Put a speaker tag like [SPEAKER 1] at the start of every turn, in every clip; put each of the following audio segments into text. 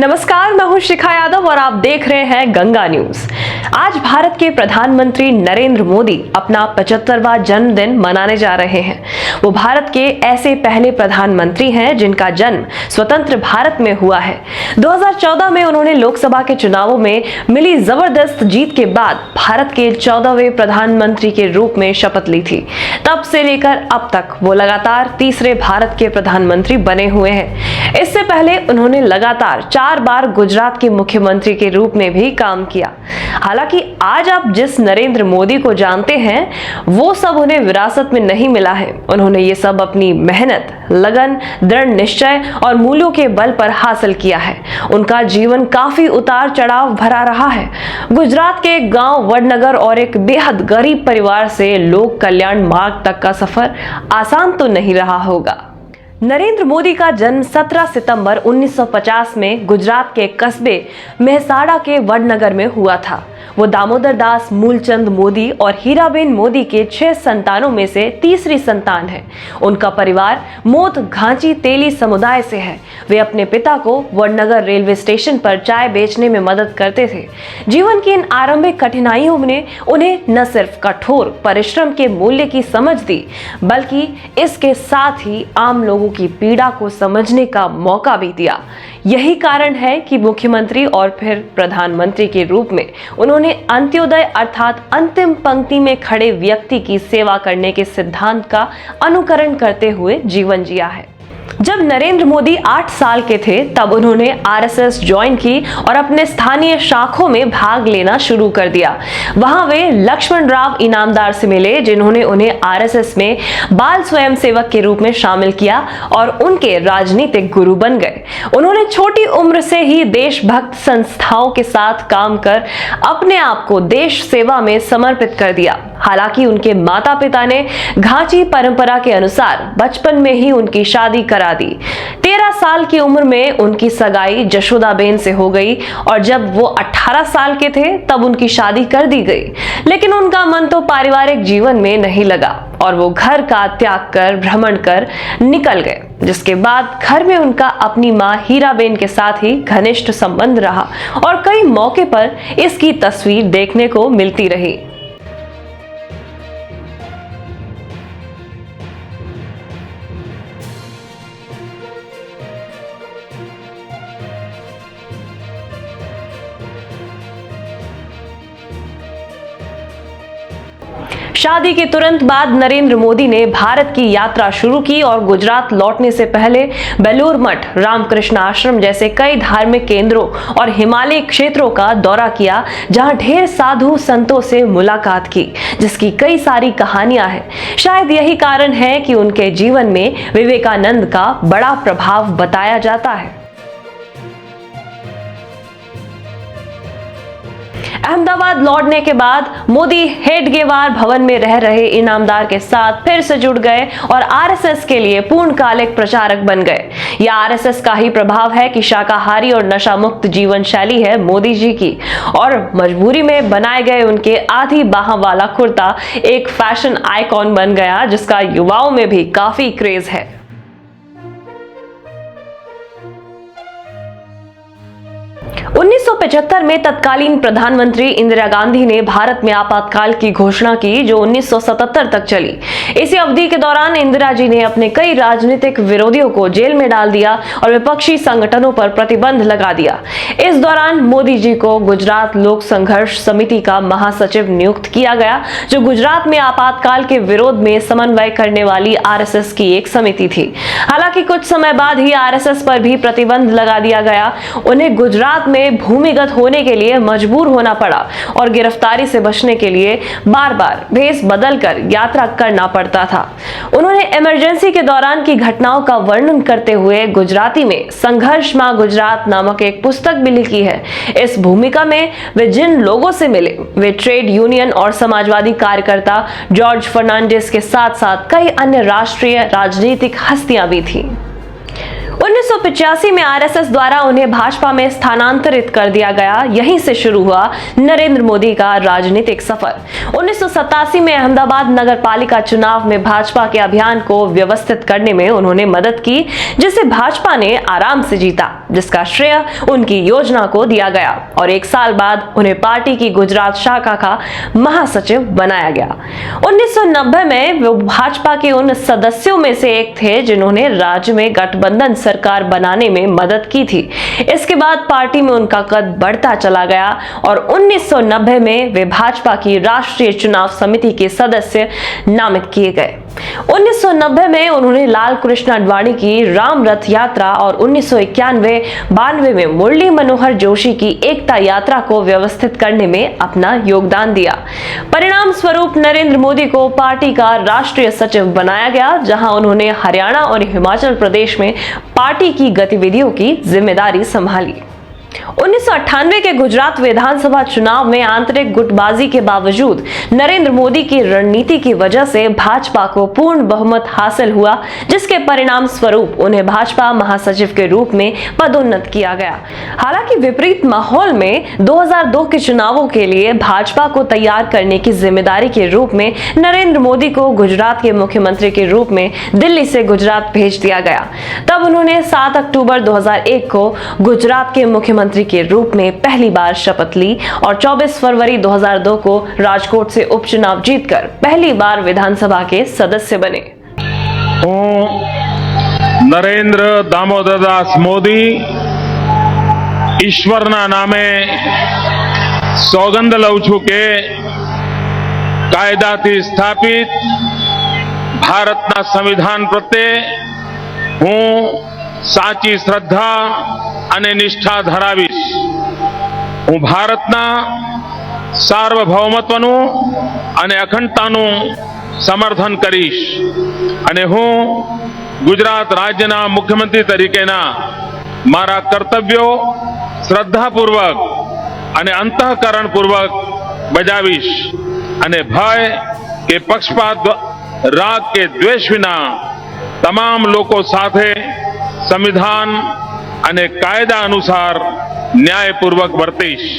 [SPEAKER 1] नमस्कार, मैं हूं शिखा यादव और आप देख रहे हैं गंगा न्यूज। आज भारत के प्रधानमंत्री नरेंद्र मोदी अपना 75वां जन्मदिन मनाने जा रहे हैं। वो भारत के ऐसे पहले प्रधानमंत्री हैं जिनका जन्म स्वतंत्र भारत में हुआ है। 2014 में उन्होंने लोकसभा के चुनावों में मिली जबरदस्त जीत के बाद भारत के 14वें प्रधानमंत्री के रूप में शपथ ली थी। तब से लेकर अब तक वो लगातार तीसरे भारत के प्रधानमंत्री बने हुए हैं। इससे पहले उन्होंने लगातार 4 बार गुजरात के मुख्यमंत्री के रूप में भी काम किया। हालांकि आज आप जिस नरेंद्र मोदी को जानते हैं वो सब उन्हें विरासत में नहीं मिला है। उन्होंने ये सब अपनी मेहनत, लगन, दृढ़ निश्चय और मूल्यों के बल पर हासिल किया है। उनका जीवन काफी उतार चढ़ाव भरा रहा है। गुजरात के एक गांव वडनगर और एक बेहद गरीब परिवार से लोक कल्याण मार्ग तक का सफर आसान तो नहीं रहा होगा। नरेंद्र मोदी का जन्म 17 सितंबर 1950 में गुजरात के कस्बे मेहसाड़ा के वडनगर में हुआ था। वो दामोदर दास मूलचंद मोदी और हीराबेन मोदी के 6 संतानों में से तीसरी संतान है। उनका परिवार मोद घांची तेली समुदाय से है। वे अपने पिता को वडनगर रेलवे स्टेशन पर चाय बेचने में मदद करते थे। जीवन की इन आरंभिक कठिनाइयों ने उन्हें न सिर्फ कठोर परिश्रम के मूल्य की समझ दी, बल्कि इसके साथ ही आम लोगों की पीड़ा को समझने का मौका भी दिया। यही कारण है कि मुख्यमंत्री और फिर प्रधानमंत्री के रूप में उन्होंने अंत्योदय अर्थात अंतिम पंक्ति में खड़े व्यक्ति की सेवा करने के सिद्धांत का अनुकरण करते हुए जीवन जिया है। जब नरेंद्र मोदी 8 साल के थे तब उन्होंने आरएसएस ज्वाइन की और अपने स्थानीय शाखों में भाग लेना शुरू कर दिया। वहां वे लक्ष्मण राव इनामदार से मिले, जिन्होंने उन्हें आरएसएस में बाल स्वयंसेवक के रूप में शामिल किया और उनके राजनीतिक गुरु बन गए। उन्होंने छोटी उम्र से ही देशभक्त संस्थाओं के साथ काम कर अपने आप को देश सेवा में समर्पित कर दिया। हालांकि उनके माता पिता ने घांची परंपरा के अनुसार बचपन में ही उनकी शादी करा दी। 13 साल की उम्र में उनकी सगाई जशोदाबेन से हो गई और जब वो 18 साल के थे तब उनकी शादी कर दी गई। लेकिन उनका मन तो पारिवारिक जीवन में नहीं लगा और वो घर का त्याग कर भ्रमण कर निकल गए, जिसके बाद घर में उनका अपनी मां हीराबेन के साथ ही घनिष्ठ संबंध रहा और कई मौके पर इसकी तस्वीर देखने को मिलती रही। शादी के तुरंत बाद नरेंद्र मोदी ने भारत की यात्रा शुरू की और गुजरात लौटने से पहले बेलूर मठ, रामकृष्ण आश्रम जैसे कई धार्मिक केंद्रों और हिमालयी क्षेत्रों का दौरा किया, जहां ढेर साधु संतों से मुलाकात की, जिसकी कई सारी कहानियां हैं। शायद यही कारण है कि उनके जीवन में विवेकानंद का बड़ा प्रभाव बताया जाता है। अहमदाबाद लौटने के बाद मोदी हेडगेवार भवन में रह रहे इनामदार के साथ फिर से जुड़ गए और आरएसएस के लिए पूर्णकालिक प्रचारक बन गए। यह आरएसएस का ही प्रभाव है कि शाकाहारी और नशा मुक्त जीवन शैली है मोदी जी की, और मजबूरी में बनाए गए उनके आधी बाह वाला कुर्ता एक फैशन आइकॉन बन गया, जिसका युवाओं में भी काफी क्रेज है। 1975 में तत्कालीन प्रधानमंत्री इंदिरा गांधी ने भारत में आपातकाल की घोषणा की, जो 1977 तक चली। इसी अवधि के दौरान इंदिरा जी ने अपने कई राजनीतिक विरोधियों को जेल में डाल दिया और विपक्षी संगठनों पर प्रतिबंध लगा दिया। इस दौरान मोदी जी को गुजरात लोक संघर्ष समिति का महासचिव नियुक्त किया गया, जो गुजरात में आपातकाल के विरोध में समन्वय करने वाली आरएसएस की एक समिति थी। हालांकि कुछ समय बाद ही आरएसएस पर भी प्रतिबंध लगा दिया गया। उन्हें गुजरात में भूमिगत होने के लिए मजबूर होना पड़ा और गिरफ्तारी से बचने के लिए बार बार भेष बदलकर यात्रा करना पड़ता था। उन्होंने इमरजेंसी के दौरान की घटनाओं का वर्णन करते हुए गुजराती में संघर्ष मां गुजरात नामक एक पुस्तक भी लिखी है। इस भूमिका में वे जिन लोगों से मिले वे ट्रेड यूनियन और समाजवादी कार्यकर्ता जॉर्ज फर्नांडिस के साथ साथ कई अन्य राष्ट्रीय राजनीतिक हस्तियां भी थी। 1985 में आरएसएस द्वारा उन्हें भाजपा में स्थानांतरित कर दिया गया। यहीं से शुरू हुआ नरेंद्र मोदी का राजनीतिक सफर। 1987 में अहमदाबाद नगर पालिका चुनाव में भाजपा के अभियान को व्यवस्थित करने में उन्होंने मदद की, जिसे भाजपा ने आराम से जीता। जिसका श्रेय उनकी योजना को दिया गया और एक साल बाद उन्हें पार्टी की गुजरात शाखा का महासचिव बनाया गया। 1990 में वो भाजपा के उन सदस्यों में से एक थे जिन्होंने राज्य में गठबंधन सरकार बनाने में मदद की थी। इसके बाद पार्टी में उनका कद बढ़ता चला गया और 1990 में वे भाजपा की राष्ट्रीय चुनाव समिति के सदस्य नामित किए गए। 1990 में उन्होंने लाल कृष्ण आडवाणी की राम रथ यात्रा और 1991-92 में मुरली मनोहर जोशी की एकता यात्रा को व्यवस्थित करने में अपना योगदान दिया। परिणाम स्वरूप नरेंद्र मोदी को पार्टी का राष्ट्रीय सचिव बनाया गया, जहां उन्होंने हरियाणा और हिमाचल प्रदेश में पार्टी की गतिविधियों की जिम्मेदारी संभाली। 1998 के गुजरात विधानसभा चुनाव में आंतरिक गुटबाजी के बावजूद नरेंद्र मोदी की रणनीति की वजह से भाजपा को पूर्ण बहुमत हासिल हुआ, जिसके परिणाम स्वरूप उन्हें भाजपा महासचिव के रूप में पदोन्नत किया गया। हालांकि विपरीत माहौल में 2002 के चुनावों के लिए भाजपा को तैयार करने की जिम्मेदारी के रूप में नरेंद्र मोदी को गुजरात के मुख्यमंत्री के रूप में दिल्ली से गुजरात भेज दिया गया। तब उन्होंने 7 अक्टूबर 2001 को गुजरात के मुख्यमंत्री के रूप में पहली बार शपथ ली और 24 फरवरी 2002 को राजकोट से उपचुनाव जीतकर पहली बार विधानसभा के सदस्य बने।
[SPEAKER 2] नरेंद्र दामोदरदास मोदी ईश्वरना नामे सौगंध लઉં છું કે કાયદાથી સ્થાપિત ભારતના સંવિધાન પ્રત્યે હું સાચી શ્રદ્ધા અને નિષ્ઠા ધરાવીશ। હું ભારતના સાર્વભૌમત્વનું અને અખંડતાનું સમર્થન કરીશ અને હું ગુજરાત રાજ્યના મુખ્યમંત્રી તરીકેના મારા કર્તવ્યો શ્રદ્ધાપૂર્વક અને અંતઃકરણપૂર્વક બજાવીશ અને ભય કે પક્ષપાત રાગ કે દ્વેષ વિના તમામ લોકો સાથે संविधान અને કાયદા અનુસાર ન્યાયપૂર્વક વર્તીશ।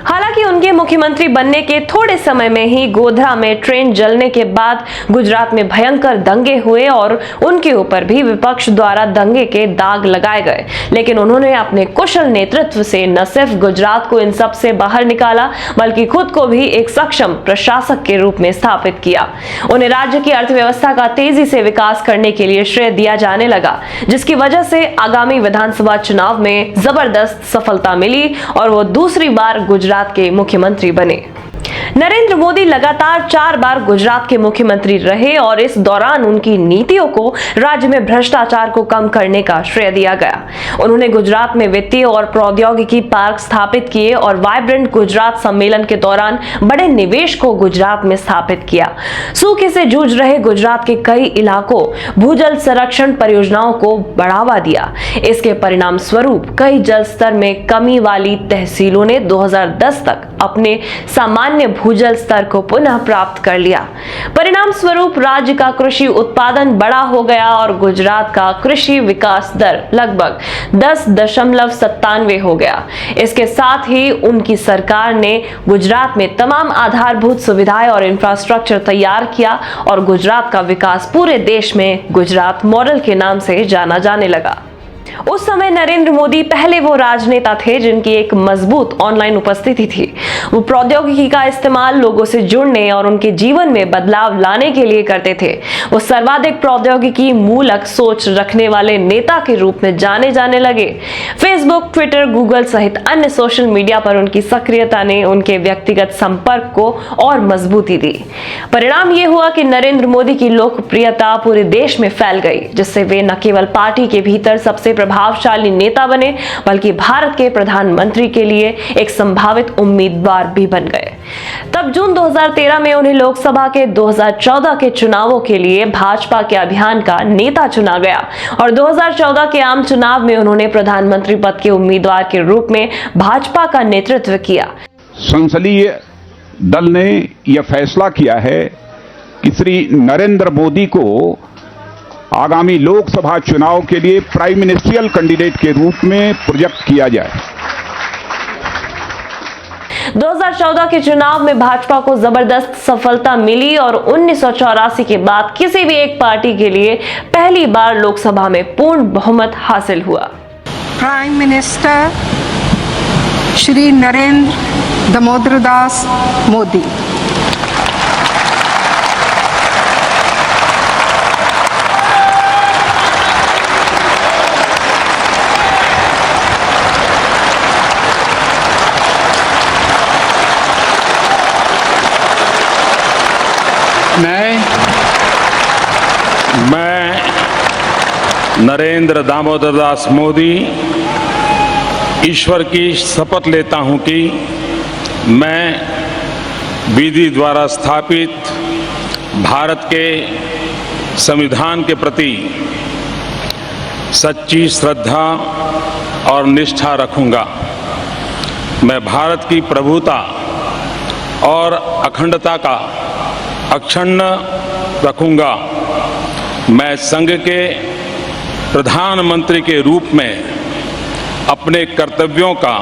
[SPEAKER 1] हालांकि उनके मुख्यमंत्री बनने के थोड़े समय में ही गोधरा में ट्रेन जलने के बाद गुजरात में भयंकर दंगे हुए और उनके ऊपर भी विपक्ष द्वारा दंगे के दाग लगाए गए, लेकिन उन्होंने अपने कुशल नेतृत्व से न सिर्फ गुजरात को इन सब से बाहर निकाला बल्कि खुद को भी एक सक्षम प्रशासक के रूप में स्थापित किया। उन्हें राज्य की अर्थव्यवस्था का तेजी से विकास करने के लिए श्रेय दिया जाने लगा, जिसकी वजह से आगामी विधानसभा चुनाव में जबरदस्त सफलता मिली और वो दूसरी बार गुजरात के मुख्यमंत्री बने। नरेंद्र मोदी लगातार 4 बार गुजरात के मुख्यमंत्री रहे और इस दौरान उनकी नीतियों को राज्य में भ्रष्टाचार को कम करने का श्रेय दिया गया। उन्होंने गुजरात में वित्तीय और प्रौद्योगिकी पार्क स्थापित किए और वाइब्रेंट गुजरात सम्मेलन के दौरान बड़े निवेश को गुजरात में स्थापित किया। सूखे से जूझ रहे गुजरात के कई इलाकों भूजल संरक्षण परियोजनाओं को बढ़ावा दिया। इसके परिणाम स्वरूप कई जल स्तर में कमी वाली तहसीलों ने 2010 तक अपने सामान्य भूजल स्तर को पुनः प्राप्त कर लिया। परिणाम स्वरूप राज्य का कृषि उत्पादन बड़ा हो गया और गुजरात का कृषि विकास दर लगभग 10.97 हो गया। इसके साथ ही उनकी सरकार ने गुजरात में तमाम आधारभूत सुविधाएं और इंफ्रास्ट्रक्चर तैयार किया और गुजरात का विकास पूरे देश में गुजरात मॉडल के नाम से जाना जाने लगा। उस समय नरेंद्र मोदी पहले वो राजनेता थे जिनकी एक मजबूत ऑनलाइन उपस्थिति थी। वो प्रौद्योगिकी का इस्तेमाल लोगों से जुड़ने और उनके जीवन में बदलाव लाने के लिए करते थे। वो सर्वाधिक प्रौद्योगिकी मूलक सोच रखने वाले नेता के रूप में जाने जाने लगे। फेसबुक, ट्विटर, गूगल सहित अन्य सोशल मीडिया पर उनकी सक्रियता ने उनके व्यक्तिगत संपर्क को और मजबूती दी। परिणाम ये हुआ कि नरेंद्र मोदी की लोकप्रियता पूरे देश में फैल गई, जिससे वे न केवल पार्टी के भीतर सबसे प्रभावशाली नेता बने बल्कि भारत के प्रधानमंत्री के लिए एक संभावित उम्मीदवार भी बन गए। तब जून 2013 में उन्हें लोकसभा के 2014 के चुनावों के लिए भाजपा के अभियान का नेता चुना गया और 2014 के आम चुनाव में उन्होंने प्रधानमंत्री पद के उम्मीदवार के रूप में भाजपा का नेतृत्व किया।
[SPEAKER 3] संसदीय दल ने यह फैसला किया है कि श्री नरेंद्र मोदी को आगामी लोकसभा चुनाव के लिए प्राइम मिनिस्ट्रियल कैंडिडेट के रूप में प्रोजेक्ट किया जाए।
[SPEAKER 1] 2014 के चुनाव में भाजपा को जबरदस्त सफलता मिली और 1984 के बाद किसी भी एक पार्टी के लिए पहली बार लोकसभा में पूर्ण बहुमत हासिल हुआ।
[SPEAKER 4] Prime Minister Shri Narendra Damodar Das Modi.
[SPEAKER 2] मैं नरेंद्र दामोदर दास मोदी ईश्वर की शपथ लेता हूं कि मैं विधि द्वारा स्थापित भारत के संविधान के प्रति सच्ची श्रद्धा और निष्ठा रखूंगा। मैं भारत की प्रभुता और अखंडता का अक्षुण्ण रखूंगा। मैं संघ के प्रधानमंत्री के रूप में अपने कर्तव्यों का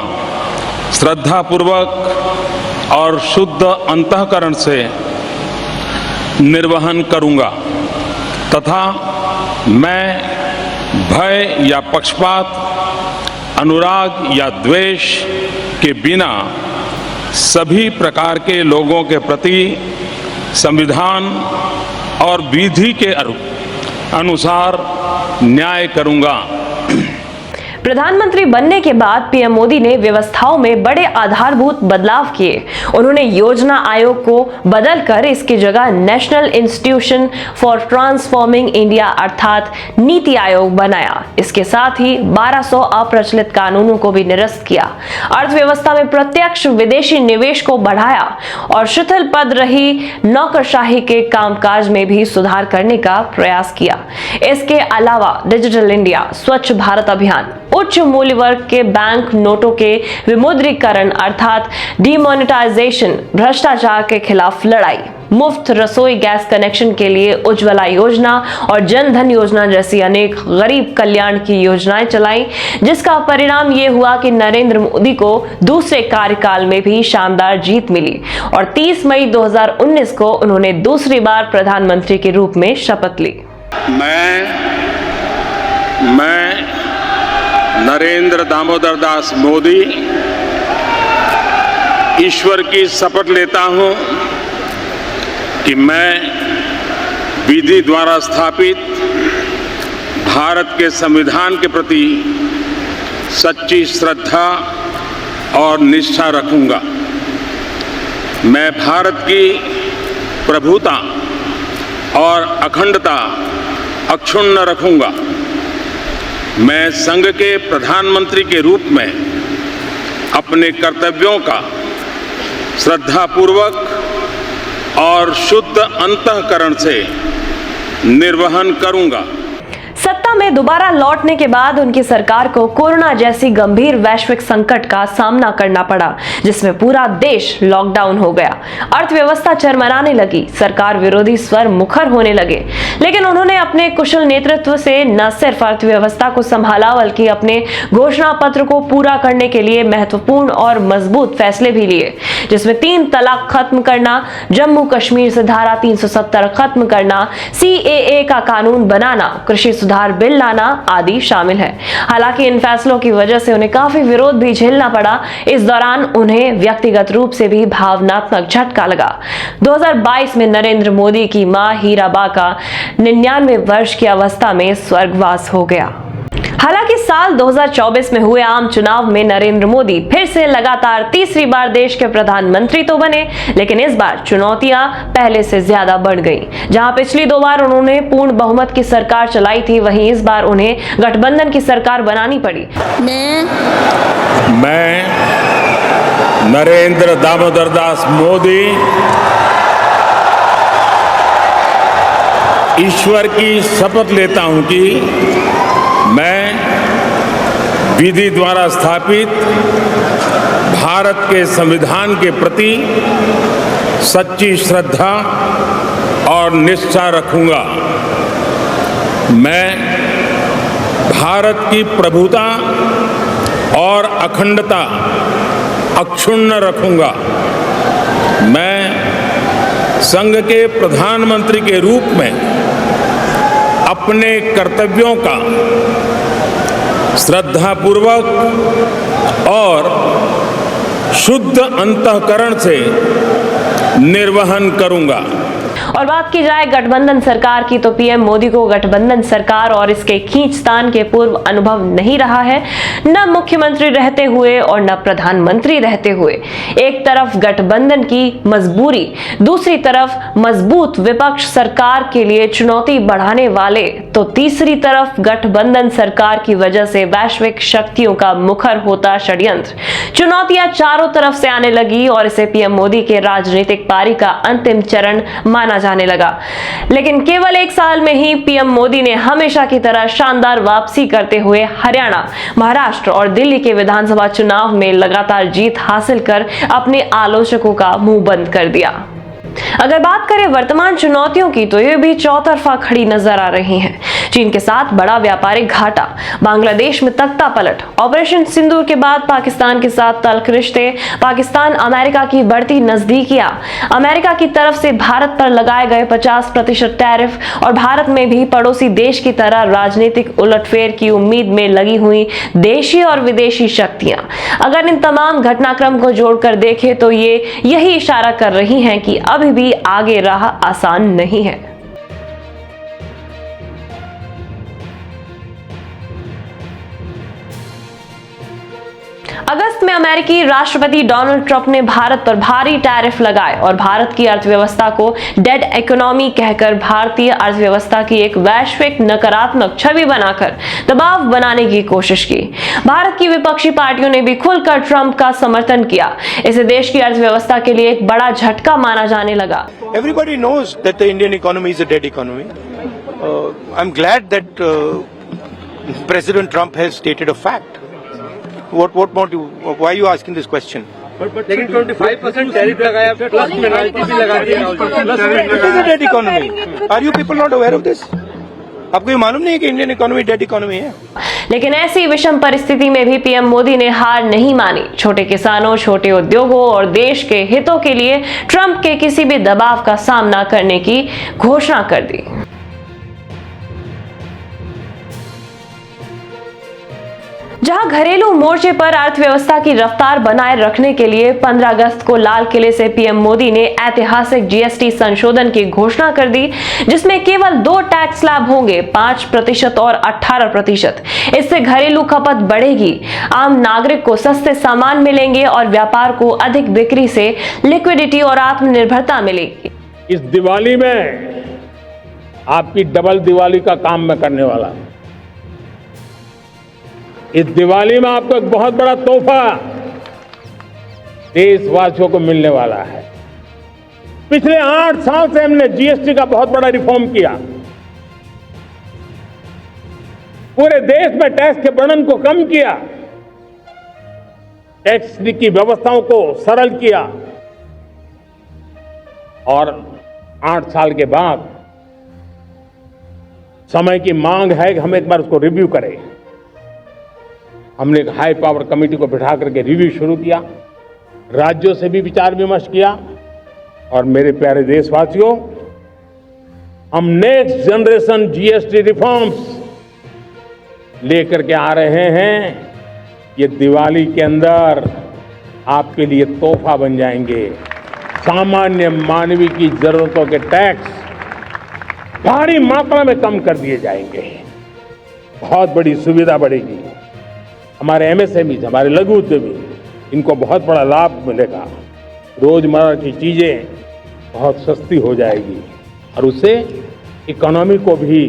[SPEAKER 2] श्रद्धापूर्वक और शुद्ध अंतःकरण से निर्वहन करूंगा तथा मैं भय या पक्षपात, अनुराग या द्वेष के बिना सभी प्रकार के लोगों के प्रति संविधान और विधि के अनुसार न्याय करूंगा।
[SPEAKER 1] प्रधानमंत्री बनने के बाद पीएम मोदी ने व्यवस्थाओं में बड़े आधारभूत बदलाव किए। उन्होंने योजना आयोग को बदलकर इसकी जगह national institution for transforming India अर्थात नीति आयोग बनाया। इसके साथ ही 1200 अप्रचलित कानूनों को भी निरस्त किया। अर्थव्यवस्था में प्रत्यक्ष विदेशी निवेश को बढ़ाया और शिथिल पद रही नौकरशाही के कामकाज में भी सुधार करने का प्रयास किया। इसके अलावा डिजिटल इंडिया, स्वच्छ भारत अभियान, उच्च मूल्य वर्ग के बैंक नोटों के विमुद्रीकरण अर्थात डिमोनेटाइजेशन, भ्रष्टाचार के खिलाफ लड़ाई, मुफ्त रसोई गैस कनेक्शन के लिए उज्ज्वला योजना और जन धन योजना जैसी अनेक गरीब कल्याण की योजनाएं चलाई, जिसका परिणाम ये हुआ कि नरेंद्र मोदी को दूसरे कार्यकाल में भी शानदार जीत मिली और 30 मई 2019 को उन्होंने दूसरी बार प्रधानमंत्री के रूप में शपथ ली।
[SPEAKER 2] मैं नरेंद्र दामोदर दास मोदी ईश्वर की शपथ लेता हूं कि मैं विधि द्वारा स्थापित भारत के संविधान के प्रति सच्ची श्रद्धा और निष्ठा रखूंगा। मैं भारत की प्रभुता और अखंडता अक्षुण्ण रखूंगा। मैं संघ के प्रधानमंत्री के रूप में अपने कर्तव्यों का श्रद्धापूर्वक और शुद्ध अंतःकरण से निर्वहन करूंगा।
[SPEAKER 1] सत्ता में दोबारा लौटने के बाद उनकी सरकार को कोरोना जैसी गंभीर वैश्विक संकट का सामना करना पड़ा, जिसमें पूरा देश लॉकडाउन हो गया। अर्थव्यवस्था चरमराने लगी, सरकार विरोधी स्वर मुखर होने लगे। लेकिन उन्होंने अपने कुशल नेतृत्व से न सिर्फ अर्थव्यवस्था को संभाला बल्कि अपने घोषणा पत्र को पूरा करने के लिए महत्वपूर्ण और मजबूत फैसले भी लिए, जिसमें 3 तलाक खत्म करना, जम्मू कश्मीर से धारा 370 खत्म करना, CAA का कानून बनाना, कृषि सुधार बिल लाना आदि शामिल है। हालांकि इन फैसलों की वजह से उन्हें काफी विरोध भी झेलना पड़ा। इस दौरान उन्हें व्यक्तिगत रूप से भी भावनात्मक झटका लगा। 2022 में नरेंद्र मोदी की मां हीराबा का 99 वर्ष की अवस्था में स्वर्गवास हो गया। हालांकि साल 2024 में हुए आम चुनाव में नरेंद्र मोदी फिर से लगातार तीसरी बार देश के प्रधानमंत्री तो बने, लेकिन इस बार चुनौतियां पहले से ज्यादा बढ़ गईं। जहां पिछली 2 बार उन्होंने पूर्ण बहुमत की सरकार चलाई थी, वहीं इस बार उन्हें गठबंधन की सरकार बनानी पड़ी।
[SPEAKER 2] मैं नरेंद्र दामोदर दास मोदी ईश्वर की शपथ लेता हूं कि मैं विधि द्वारा स्थापित भारत के संविधान के प्रति सच्ची श्रद्धा और निष्ठा रखूंगा। मैं भारत की प्रभुता और अखंडता अक्षुण्ण रखूंगा। मैं संघ के प्रधानमंत्री के रूप में अपने कर्तव्यों का श्रद्धापूर्वक और शुद्ध अंतःकरण से निर्वहन करूंगा।
[SPEAKER 1] और बात की जाए गठबंधन सरकार की, तो पीएम मोदी को गठबंधन सरकार और इसके खींचतान के पूर्व अनुभव नहीं रहा है, न मुख्यमंत्री रहते हुए और न प्रधानमंत्री रहते हुए। एक तरफ गठबंधन की मजबूरी, दूसरी तरफ मजबूत विपक्ष सरकार के लिए चुनौती बढ़ाने वाले, तो तीसरी तरफ गठबंधन सरकार की वजह से वैश्विक शक्तियों का मुखर होता षड्यंत्र। चुनौतियां चारों तरफ से आने लगी और इसे पीएम मोदी के राजनीतिक पारी का अंतिम चरण माना जाने लगा। लेकिन केवल एक साल में ही पीएम मोदी ने हमेशा की तरह शानदार वापसी करते हुए हरियाणा, महाराष्ट्र और दिल्ली के विधानसभा चुनाव में लगातार जीत हासिल कर अपने आलोचकों का मुंह बंद कर दिया। अगर बात करें वर्तमान चुनौतियों की, तो ये भी चौतरफा खड़ी नजर आ रही हैं। चीन के साथ बड़ा व्यापारिक घाटा, बांग्लादेश में तख्ता पलट, ऑपरेशन सिंदूर के बाद पाकिस्तान के साथ तल्ख रिश्ते, पाकिस्तान अमेरिका की बढ़ती नजदीकियां, अमेरिका की तरफ से भारत पर लगाए गए 50% टैरिफ और भारत में भी पड़ोसी देश की तरह राजनीतिक उलटफेर की उम्मीद में लगी हुई देशी और विदेशी शक्तियां। अगर इन तमाम घटनाक्रम को जोड़कर देखें तो ये यही इशारा कर रही हैं कि अभी भी आगे राह आसान नहीं है। अगस्त में अमेरिकी राष्ट्रपति डोनाल्ड ट्रंप ने भारत पर भारी टैरिफ लगाए और भारत की अर्थव्यवस्था को डेड इकोनॉमी कहकर भारतीय अर्थव्यवस्था की एक वैश्विक नकारात्मक छवि बनाकर दबाव बनाने की कोशिश की। भारत की विपक्षी पार्टियों ने भी खुलकर ट्रंप का समर्थन किया। इसे देश की अर्थव्यवस्था के लिए एक बड़ा झटका माना जाने लगा।
[SPEAKER 5] Everybody knows that the Indian economy is a dead economy. I'm glad that President Trump has stated a fact. What more do you, why are you asking this question?
[SPEAKER 6] लेकिन 25% टैरिफ लगाया, प्लस पेनल्टी भी लगा दी।
[SPEAKER 5] It is a dead economy. Are you people not aware of this? आपको ये मालूम नहीं है कि इंडियन इकोनॉमी डेड इकोनॉमी है?
[SPEAKER 1] लेकिन ऐसी विषम परिस्थिति में भी पीएम मोदी ने हार नहीं मानी। छोटे किसानों, छोटे उद्योगों और देश के हितों के लिए ट्रंप के किसी भी दबाव का सामना करने की घोषणा कर दी। जहां घरेलू मोर्चे पर अर्थव्यवस्था की रफ्तार बनाए रखने के लिए 15 अगस्त को लाल किले से पीएम मोदी ने ऐतिहासिक जीएसटी संशोधन की घोषणा कर दी, जिसमें केवल 2 टैक्स स्लैब होंगे, 5% और 18%। इससे घरेलू खपत बढ़ेगी, आम नागरिक को सस्ते सामान मिलेंगे और व्यापार को अधिक बिक्री से लिक्विडिटी और आत्मनिर्भरता मिलेगी।
[SPEAKER 6] इस दिवाली में आपकी डबल दिवाली का काम मैं करने वाला हूं। इस दिवाली में आपको एक बहुत बड़ा तोहफा देशवासियों को मिलने वाला है। पिछले 8 साल से हमने जीएसटी का बहुत बड़ा रिफॉर्म किया। पूरे देश में टैक्स के बर्डन को कम किया, टैक्स की व्यवस्थाओं को सरल किया और 8 साल के बाद समय की मांग है कि हम एक बार उसको रिव्यू करें। हमने एक हाई पावर कमेटी को बिठा करके रिव्यू शुरू किया, राज्यों से भी विचार विमर्श किया और मेरे प्यारे देशवासियों, हम नेक्स्ट जनरेशन जीएसटी रिफॉर्म्स लेकर के आ रहे हैं। ये दिवाली के अंदर आपके लिए तोहफा बन जाएंगे। सामान्य मानवीय की जरूरतों के टैक्स भारी मात्रा में कम कर दिए जाएंगे, बहुत बड़ी सुविधा बढ़ेगी। हमारे एमएसएमई, हमारे लघु उद्यमी, इनको बहुत बड़ा लाभ मिलेगा। रोजमर्रा की चीजें बहुत सस्ती हो जाएगी और उससे इकोनॉमी को भी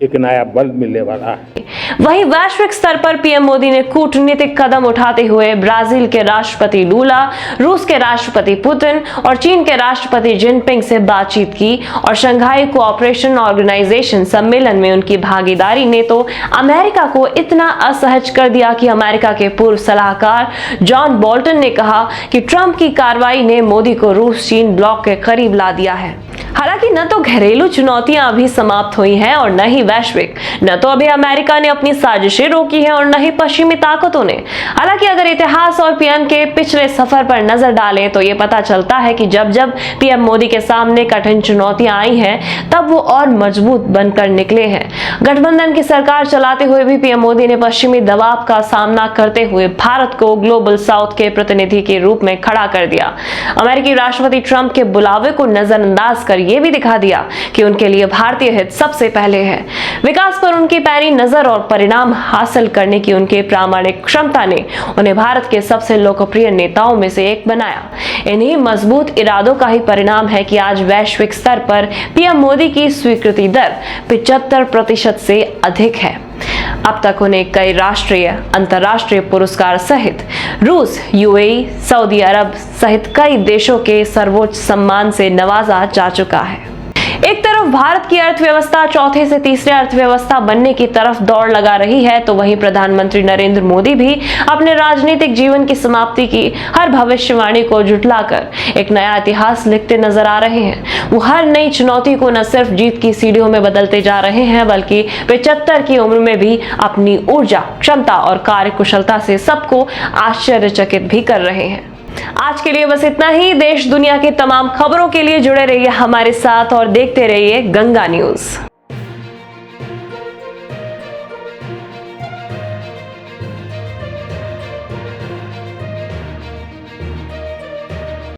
[SPEAKER 6] एक नया बल मिलने वाला है।
[SPEAKER 1] वहीं वैश्विक स्तर पर पीएम मोदी ने कूटनीतिक कदम उठाते हुए ब्राजील के राष्ट्रपति लूला, रूस के राष्ट्रपति पुतिन और चीन के राष्ट्रपति जिनपिंग से बातचीत की और शंघाई कोऑपरेशन ऑर्गेनाइजेशन सम्मेलन में उनकी भागीदारी ने तो अमेरिका को इतना असहज कर दिया कि अमेरिका के पूर्व सलाहकार जॉन बोल्टन ने कहा कि ट्रंप की कार्रवाई ने मोदी को रूस चीन ब्लॉक के करीब ला दिया है। हालांकि न तो घरेलू चुनौतियां अभी समाप्त हुई हैं और न ही वैश्विक, न तो अभी अमेरिका ने अपनी साजिशें रोकी हैं और न ही पश्चिमी ताकतों ने। हालांकि अगर इतिहास और पीएम के पिछले सफर पर नजर डालें तो ये पता चलता है कि जब जब पीएम मोदी के सामने कठिन चुनौतियां आई हैं तब वो और मजबूत बनकर निकले हैं। गठबंधन की सरकार चलाते हुए भी पीएम मोदी ने पश्चिमी दबाव का सामना करते हुए भारत को ग्लोबल साउथ के प्रतिनिधि के रूप में खड़ा कर दिया। अमेरिकी राष्ट्रपति ट्रंप के बुलावे को नजरअंदाज कर यह भी दिखा दिया कि उनके लिए भारतीय हित सबसे पहले है। विकास पर उनकी पैनी नजर और परिणाम हासिल करने की उनके प्रामाणिक क्षमता ने उन्हें भारत के सबसे लोकप्रिय नेताओं में से एक बनाया। इन्हीं मजबूत इरादों का ही परिणाम है कि आज वैश्विक स्तर पर पीएम मोदी की स्वीकृति दर 75% से अधिक है। अब तक उन्हें कई राष्ट्रीय अंतर्राष्ट्रीय पुरस्कार सहित रूस, यूएई, सऊदी अरब सहित कई देशों के सर्वोच्च सम्मान से नवाजा जा चुका है। एक तरफ भारत की अर्थव्यवस्था चौथे से तीसरे अर्थव्यवस्था बनने की तरफ दौड़ लगा रही है, तो वहीं प्रधानमंत्री नरेंद्र मोदी भी अपने राजनीतिक जीवन की समाप्ति की हर भविष्यवाणी को झुठलाकर एक नया इतिहास लिखते नजर आ रहे हैं। वो हर नई चुनौती को न सिर्फ जीत की सीढ़ियों में बदलते जा रहे हैं, बल्कि 75 की उम्र में भी अपनी ऊर्जा, क्षमता और कार्यकुशलता से सबको आश्चर्यचकित भी कर रहे हैं। आज के लिए बस इतना ही। देश दुनिया की तमाम खबरों के लिए जुड़े रहिए हमारे साथ और देखते रहिए गंगा न्यूज।